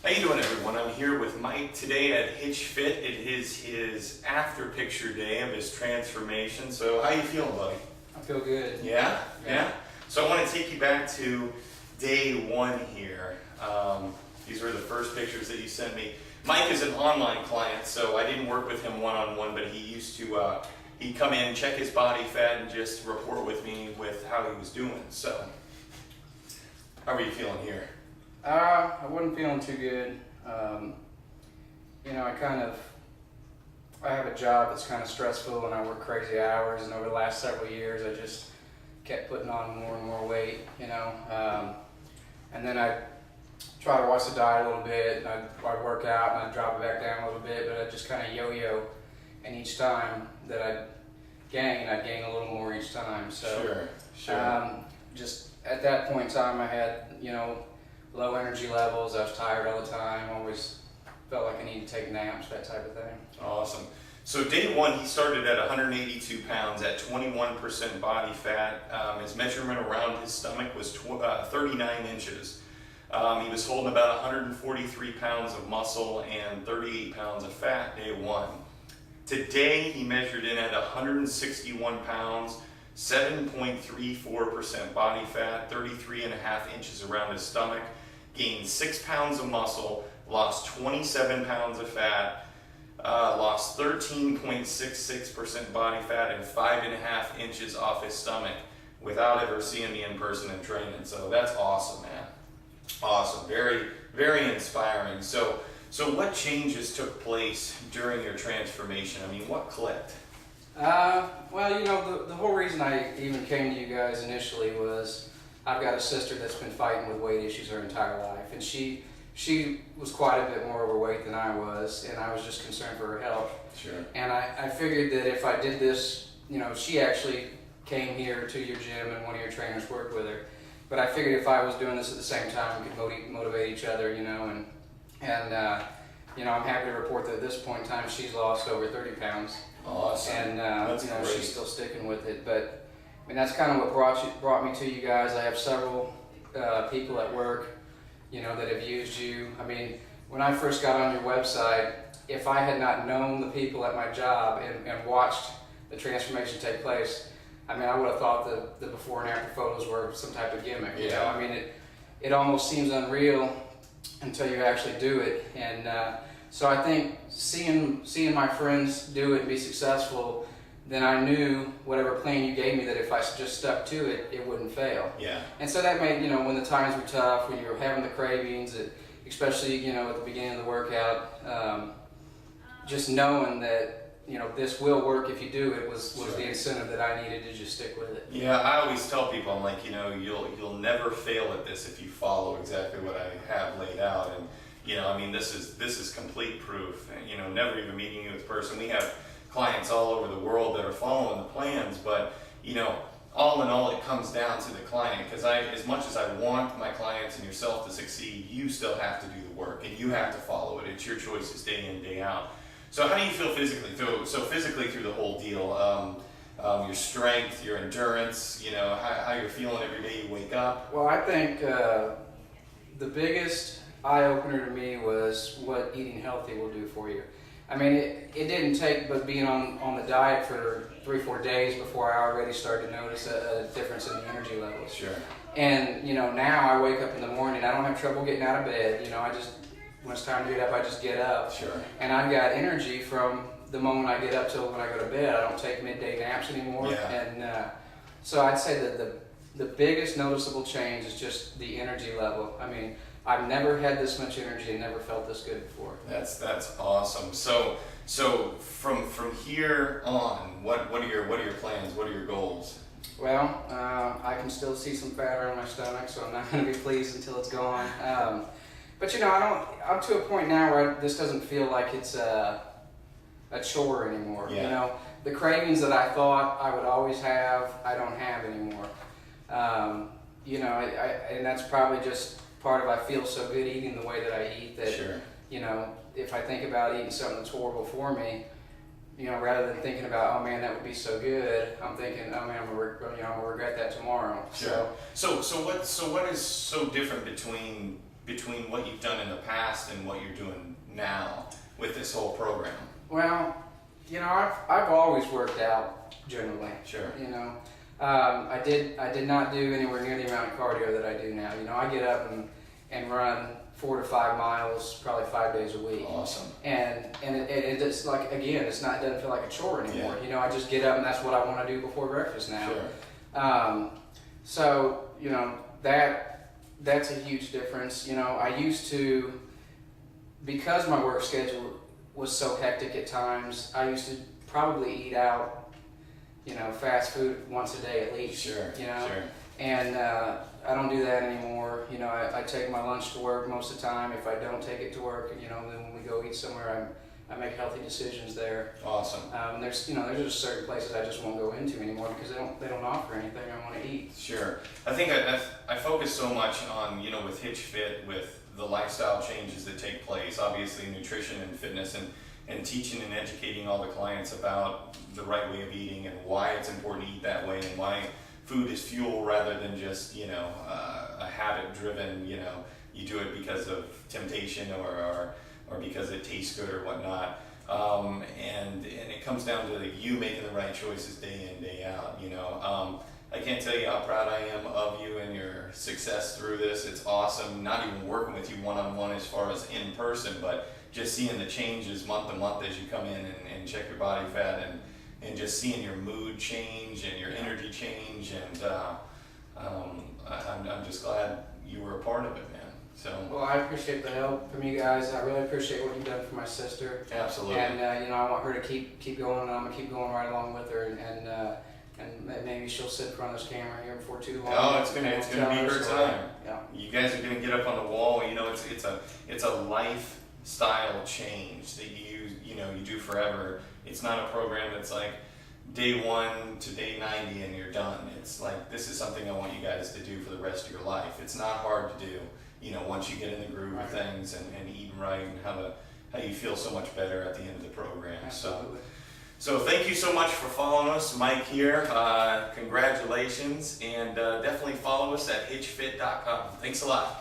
How you doing, everyone? I'm here with Mike today at Hitch Fit. It is his after picture day of his transformation. So how you feeling, buddy? I feel good. Yeah? So I want to take you back to day one here. These were the first pictures that you sent me. Mike is an online client, so I didn't work with him one-on-one, but he used to, he'd come in, check his body fat, and just report with me with how he was doing. So, how are you feeling here? I wasn't feeling too good. I have a job that's kind of stressful and I work crazy hours, and over the last several years I just kept putting on more and more weight, and then I try to watch the diet a little bit, and I'd work out and I'd drop it back down a little bit, but I'd just kind of yo-yo, and each time that I'd gain a little more each time. So Sure. just at that point in time I had, low energy levels. I was tired all the time, always felt like I needed to take naps, that type of thing. Awesome. So day one, he started at 182 pounds at 21% body fat. His measurement around his stomach was 39 inches. He was holding about 143 pounds of muscle and 38 pounds of fat day one. Today, he measured in at 161 pounds, 7.34% body fat, 33.5 inches around his stomach, gained 6 pounds of muscle, lost 27 pounds of fat, lost 13.66% body fat, and 5.5 inches off his stomach without ever seeing me in person and training. So that's awesome, man. Awesome. Very, very inspiring. So what changes took place during your transformation? I mean, what clicked? The whole reason I even came to you guys initially was I've got a sister that's been fighting with weight issues her entire life, and she was quite a bit more overweight than I was, and I was just concerned for her health. Sure. And I figured that if I did this, she actually came here to your gym and one of your trainers worked with her, but I figured if I was doing this at the same time, we could motivate each other, and I'm happy to report that at this point in time she's lost over 30 pounds. Awesome. And she's still sticking with it. But I mean, that's kind of what brought me to you guys. I have several people at work, that have used you. I mean, when I first got on your website, if I had not known the people at my job and watched the transformation take place, I mean, I would have thought the before and after photos were some type of gimmick. Yeah. I mean, it almost seems unreal until you actually do it. And so I think seeing my friends do it and be successful, then I knew whatever plan you gave me, that if I just stuck to it, it wouldn't fail. Yeah. And so that made, when the times were tough, when you were having the cravings, especially, at the beginning of the workout, just knowing that, this will work if you do it was the incentive that I needed to just stick with it. Yeah, I always tell people, I'm like, you'll never fail at this if you follow exactly what I have laid out. And, this is complete proof. And, never even meeting you in person. We have clients all over the world that are following the plans, but, all in all, it comes down to the client, because as much as I want my clients and yourself to succeed, you still have to do the work and you have to follow it. It's your choices day in, day out. So how do you feel physically? Physically through the whole deal, your strength, your endurance, how you're feeling every day you wake up? Well, I think the biggest eye-opener to me was what eating healthy will do for you. I mean, it didn't take but being on the diet for 3-4 days before I already started to notice a difference in the energy levels. Sure. And, now I wake up in the morning, I don't have trouble getting out of bed. When it's time to get up, I just get up. Sure. And I've got energy from the moment I get up till when I go to bed. I don't take midday naps anymore. Yeah. And so I'd say that the biggest noticeable change is just the energy level. I mean, I've never had this much energy and never felt this good before. That's awesome. So from here on, what are your plans? What are your goals? Well, I can still see some fat around my stomach, so I'm not going to be pleased until it's gone. But I'm to a point now where this doesn't feel like it's a chore anymore. Yeah. The cravings that I thought I would always have, I don't have anymore. And that's probably just part of I feel so good eating the way that I eat that. Sure. If I think about eating something that's horrible for me, rather than thinking about, oh man, that would be so good, I'm thinking, oh man, I'm gonna regret that tomorrow. Sure. So what is so different between between what you've done in the past and what you're doing now with this whole program? Well, I've always worked out generally. Sure. I did not do anywhere near the amount of cardio that I do now. I get up and run 4 to 5 miles, probably 5 days a week. Awesome. And it's like, again, it doesn't feel like a chore anymore. Yeah. I just get up and that's what I want to do before breakfast now. Sure. So that's a huge difference. I used to, because my work schedule was so hectic at times, I used to probably eat out, fast food once a day at least. Sure. Sure. And I don't do that anymore. I take my lunch to work most of the time. If I don't take it to work, then when we go eat somewhere, I make healthy decisions there. Awesome. There's just certain places I just won't go into anymore because they don't offer anything I want to eat. Sure. I think I focus so much on, with Hitch Fit, with the lifestyle changes that take place, obviously nutrition and fitness, and teaching and educating all the clients about the right way of eating and why it's important to eat that way and why food is fuel rather than just, a habit driven, you do it because of temptation or because it tastes good or whatnot. And it comes down to you making the right choices day in, day out, I can't tell you how proud I am of you and your success through this. It's awesome, not even working with you one-on-one as far as in person, but just seeing the changes month to month as you come in and check your body fat and just seeing your mood change and your energy change. And I'm just glad you were a part of it, man. So. Well, I appreciate the help from you guys. I really appreciate what you've done for my sister. Absolutely. And I want her to keep going. I'm gonna keep going right along with her, and maybe she'll sit in front of this camera here before too long. Oh, it's gonna be her time. Yeah. You guys are gonna get up on the wall. It's a lifestyle change that you do forever. It's not a program that's like day 1 to day 90 and you're done. It's like, this is something I want you guys to do for the rest of your life. It's not hard to do, once you get in the groove of things and eating right and how you feel so much better at the end of the program. Absolutely. So thank you so much for following us. Mike here. Congratulations, and definitely follow us at hitchfit.com. Thanks a lot.